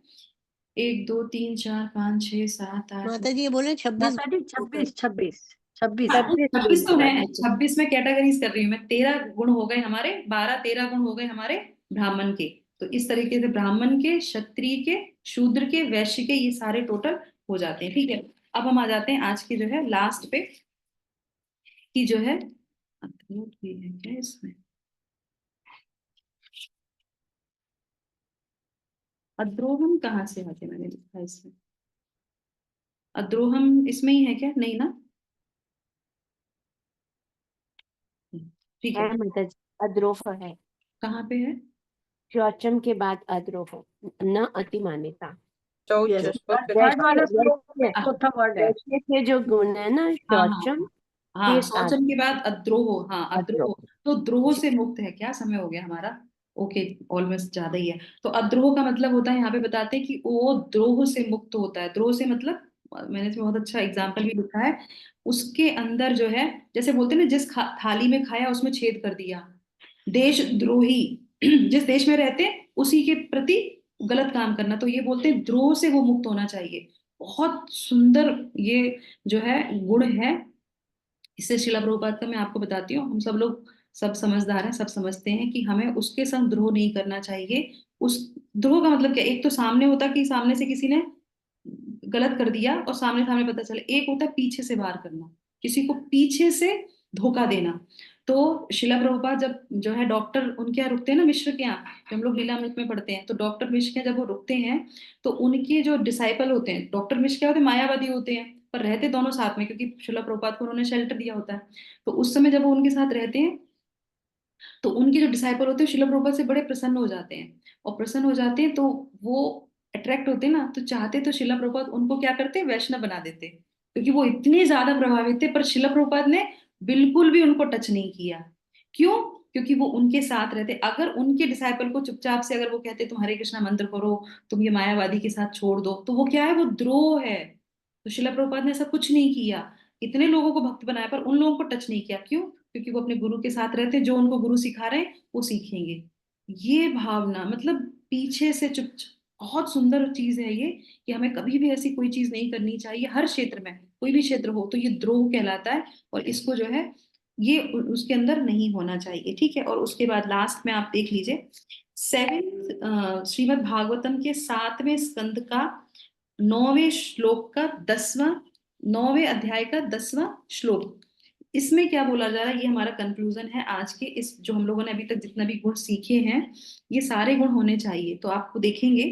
1 2 3 4 5 6 7 8 माता जी ये बोले 26। माता जी 26 26 26 26 26 तो है, 26। 26 में कैटेगरीज कर रही हूँ मैं, 13 गुण हो गए हमारे, 12 13 गुण हो गए हमारे ब्राह्मण के। तो इस तरीके से ब्राह्मण के, क्षत्रिय के, शूद्र के, वैश्य के, ये सारे टोटल हो जाते हैं, ठीक है। अब हम आ जाते हैं आज के जो है लास्ट पे, कि जो है अद्भुत भी है क्या इसमें, अद्रोहम कहाँ से आते, मैंने लिखा है इसमें, अद्रोहम इसमें ही है क्या, नहीं ना, ठीक है। है माता जी, अद्रोह है। कहाँ पे है, शौचम के बाद अद्रोह, न अति मान्यता। यस, थर्ड वाला वैश्य श्लोक में हाँ चौथा वर्ड है। वैश्य के जो गुण है ना, हाँ शौचम हाँ, फिर शौचम के बाद अद्रोह, हाँ अद्रोह। अद्रोह। तो द्रोह जी। से मुक्त है, क्या समय हो गया हमारा, ओके, ऑलमोस्ट ज्यादा ही है। तो अद्रोह का मतलब होता है, यहाँ पे बताते हैं कि वो द्रोह से मुक्त होता है। द्रोह से मतलब, मैंने इसमें बहुत अच्छा एग्जाम्पल भी लिखा है, उसके अंदर जो है, जैसे बोलते हैं ना, जिस थाली में खाया उसमें छेद कर दिया, देशद्रोही, जिस देश में रहते हैं उसी के प्रति गलत काम करना, तो ये बोलते हैं द्रोह से वो मुक्त होना चाहिए। बहुत सुंदर ये जो है गुण है। इससे शिला प्रभुपाद का मैं आपको बताती हूँ, हम सब लोग सब समझदार हैं, सब समझते हैं कि हमें उसके संग द्रोह नहीं करना चाहिए। उस द्रोह का मतलब क्या, एक तो सामने होता कि सामने से किसी ने गलत कर दिया और सामने सामने पता चला। एक होता है पीछे से वार करना, किसी को पीछे से धोखा देना। तो शिला प्रभुपाद जब जो है डॉक्टर उनके यहाँ रुकते हैं ना, मिश्र के यहाँ, जब हम लोग लीलामृत में पढ़ते हैं, तो डॉक्टर मिश्र के यहाँ जब वो रुकते हैं तो उनके जो डिसाइपल होते हैं, डॉक्टर मिश्र क्या होते हैं, मायावादी होते हैं, पर रहते दोनों साथ में, क्योंकि शिला प्रभुपाद को उन्होंने शेल्टर दिया होता है। तो उस समय जब वो उनके साथ रहते हैं तो उनके जो डिसाइपल होते हैं शिला प्रभुपाद से बड़े प्रसन्न हो जाते हैं, और प्रसन्न हो जाते हैं तो वो अट्रैक्ट होते हैं ना, तो चाहते तो शिला प्रभुपाद उनको क्या करते, वैष्णव बना देते, क्योंकि वो इतने ज्यादा प्रभावित थे। पर शिला प्रभुपाद ने बिल्कुल भी उनको टच नहीं किया। क्यों? क्योंकि वो उनके साथ रहते। अगर उनके डिसाइपल को चुपचाप से अगर वो कहते तुम हरे कृष्णा मंत्र करो, तुम ये मायावादी के साथ छोड़ दो, तो वो क्या है, वो द्रोह है। तो शिला प्रभुपाद ने ऐसा कुछ नहीं किया, इतने लोगों को भक्त बनाया पर उन लोगों को टच नहीं किया। क्यों? क्योंकि वो अपने गुरु के साथ रहते, जो उनको गुरु सिखा रहे हैं वो सीखेंगे। ये भावना, मतलब पीछे से चुप, बहुत सुंदर चीज है ये, कि हमें कभी भी ऐसी कोई चीज नहीं करनी चाहिए। हर क्षेत्र में, कोई भी क्षेत्र हो, तो ये द्रोह कहलाता है, और इसको जो है ये उसके अंदर नहीं होना चाहिए। ठीक है। और उसके बाद लास्ट में आप देख लीजिए, सेवेंथ श्रीमद् भागवतम के 7वें स्कंद का 9वें श्लोक का 10वां, 9वें अध्याय का 10वां श्लोक। इसमें क्या बोला जा रहा है, ये हमारा कंक्लूजन है आज के इस, जो हम लोगों ने अभी तक जितना भी गुण सीखे हैं, ये सारे गुण होने चाहिए। तो आपको देखेंगे,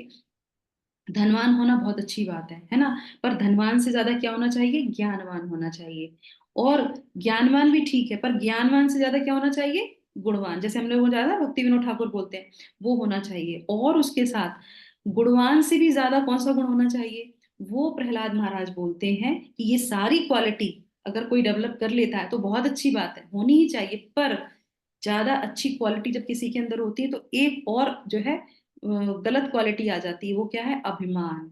धनवान होना बहुत अच्छी बात है ना, पर धनवान से ज्यादा क्या होना चाहिए, ज्ञानवान होना चाहिए। और ज्ञानवान भी ठीक है, पर ज्ञानवान से ज्यादा क्या होना चाहिए, गुणवान। जैसे हम लोग ज्यादा भक्ति विनोद ठाकुर बोलते हैं, वो होना चाहिए। और उसके साथ गुणवान से भी ज्यादा कौन सा गुण होना चाहिए, वो प्रहलाद महाराज बोलते हैं कि ये सारी क्वालिटी अगर कोई डेवलप कर लेता है तो बहुत अच्छी बात है, होनी ही चाहिए। पर ज्यादा अच्छी क्वालिटी जब किसी के अंदर होती है तो एक और जो है गलत क्वालिटी आ जाती है, वो क्या है, अभिमान।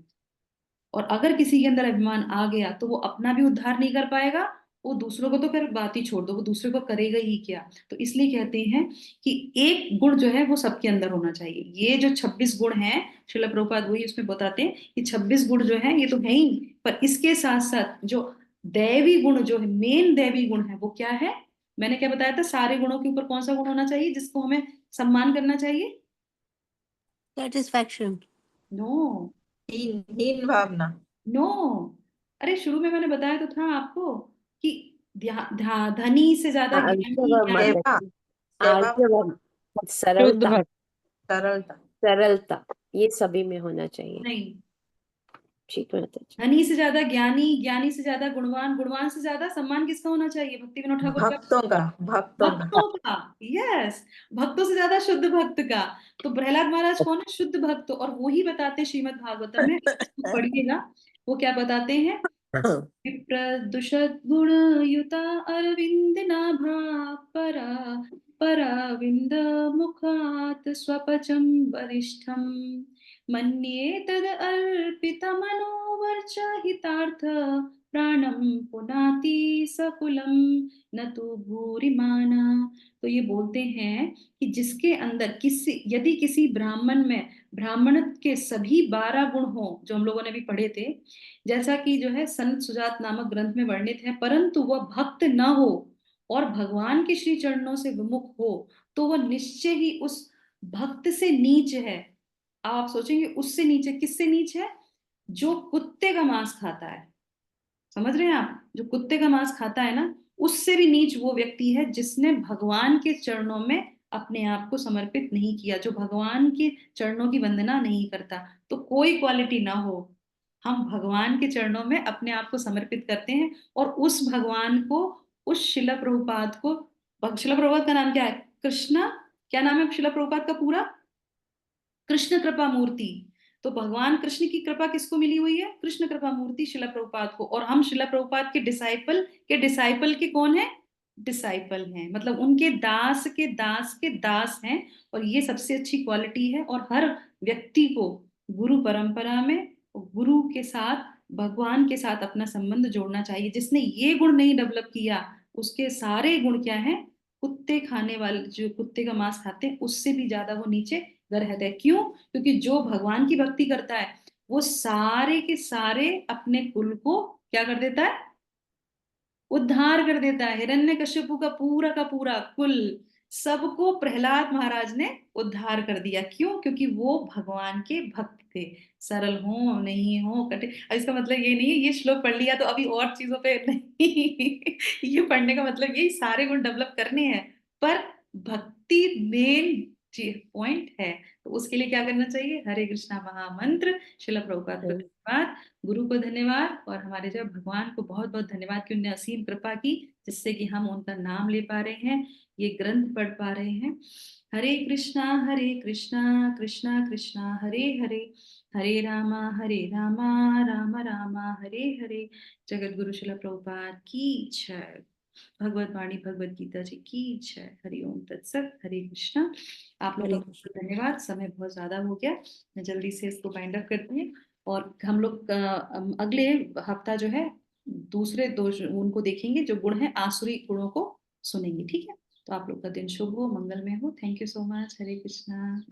और अगर किसी के अंदर अभिमान आ गया तो वो अपना भी उद्धार नहीं कर पाएगा, वो दूसरों को तो फिर बात ही छोड़ दो, वो दूसरे को करेगा ही क्या। तो इसलिए कहते हैं कि एक गुण जो है वो सबके अंदर होना चाहिए। ये जो 26 गुण हैं, श्रील प्रभुपाद वही उसमें बताते हैं कि 26 गुण जो है ये तो है ही, पर इसके साथ साथ जो दैवी गुण जो है, मेन दैवी गुण है, वो क्या है, मैंने क्या बताया था, सारे गुणों के ऊपर कौन सा गुण होना चाहिए जिसको हमें सम्मान करना चाहिए? सेटिस्फैक्शन। नो, हीन हीन भावना। नो, अरे शुरू में मैंने बताया तो था आपको कि धनी से ज्यादा ज्ञानी, आर्जवम ज्ञानी। सेवा माताजी, सेवा आर्जवम, शुद्ध सरलता, भक्त। सरलता। सरलता, ये सभी में होना चाहिए। नहीं, ठीक माताजी। धनी से ज्यादा ज्ञानी, ज्ञानी से ज्यादा गुणवान, गुणवान से ज्यादा सम्मान किसका होना चाहिए? भक्ति विनोद ठाकुर का, भक्तों का भक्तों का। भक्तों का। यस, भक्तों से ज्यादा शुद्ध भक्त का। तो प्रहलाद महाराज कौन है? शुद्ध भक्त। और वो ही बताते श्रीमद् भागवतम में, इसको पढ़िएगा, वो क्या बताते हैं, विप्रदुषद गुण युता अरविंद नाभा परा, पराविंद मुखात स्वपचम वरिष्ठम, मन्ये तद अर्पित मनोवर्च हितार्थ, प्राणम पुनाति सकुलम न तो भूरिमाना। तो ये बोलते हैं कि जिसके अंदर किसी, यदि किसी ब्राह्मण में ब्राह्मण के सभी 12 गुण हो, जो हम लोगों ने भी पढ़े थे, जैसा कि जो है संत सुजात नामक ग्रंथ में वर्णित है, परंतु वह भक्त न हो और भगवान के श्री चरणों से विमुख हो, तो वह निश्चय ही उस भक्त से नीच है। आप सोचेंगे उससे नीचे, किससे नीच है? जो कुत्ते का मांस खाता है। समझ रहे हैं आप? जो कुत्ते का मांस खाता है ना, उससे भी नीच वो व्यक्ति है जिसने भगवान के चरणों में अपने आप को समर्पित नहीं किया, जो भगवान के चरणों की वंदना नहीं करता। तो कोई क्वालिटी ना हो, हम भगवान के चरणों में अपने आप को समर्पित करते हैं, और उस भगवान को, उस शिला प्रभुपाद को, शिला प्रभुपाद का नाम क्या है? कृष्णा, क्या नाम है शिला प्रभुपाद का पूरा? कृष्ण कृपा मूर्ति। तो भगवान कृष्ण की कृपा किसको मिली हुई है? कृष्ण कृपा मूर्ति शिला प्रभुपाद को। और हम शिला प्रभुपाद के डिसाइपल के डिसाइपल के कौन है? डिसाइपल हैं, मतलब उनके दास के दास के दास हैं। और ये सबसे अच्छी क्वालिटी है। और हर व्यक्ति को गुरु परंपरा में गुरु के साथ, भगवान के साथ अपना संबंध जोड़ना चाहिए। जिसने ये गुण नहीं डेवलप किया, उसके सारे गुण क्या है? कुत्ते खाने वाले, जो कुत्ते का मांस खाते हैं, उससे भी ज्यादा वो नीचे रहता है। क्यों? क्योंकि जो भगवान की भक्ति करता है वो सारे के सारे अपने कुल को क्या कर देता है? उद्धार कर देता है। हिरण्यकश्यपु का पूरा कुल सबको प्रहलाद महाराज ने उद्धार कर दिया। क्यों? क्योंकि वो भगवान के भक्त थे। सरल हो नहीं हो कठिन, अब इसका मतलब ये नहीं है ये श्लोक पढ़ लिया तो अभी और चीजों पे नहीं ये पढ़ने का मतलब यही सारे गुण डेवलप करने हैं, पर भक्ति मेन पॉइंट है। तो उसके लिए क्या करना चाहिए? हरे कृष्णा महामंत्र। शिला प्रभुपाद को धन्यवाद, गुरु को धन्यवाद, और हमारे जब भगवान को बहुत बहुत धन्यवाद कि उन्होंने असीम कृपा की जिससे कि हम उनका नाम ले पा रहे हैं, ये ग्रंथ पढ़ पा रहे हैं। हरे कृष्णा कृष्णा कृष्णा हरे हरे, हरे रामा राम रामा हरे हरे। जगत गुरु शिला प्रभुपाद की जय। भगवत वाणी भगवत गीता जी की जय। हरि ओम तत्सत। हरे कृष्णा। आप लोग का हरे बहुत धन्यवाद। समय बहुत ज्यादा हो गया, मैं जल्दी से इसको बाइंड अप करती हूँ, और हम लोग अगले हफ्ता जो है दूसरे दो उनको देखेंगे जो गुण है, आसुरी गुणों को सुनेंगे। ठीक है, तो आप लोग का दिन शुभ हो, मंगलमय हो। Thank you so much. Hare Krishna.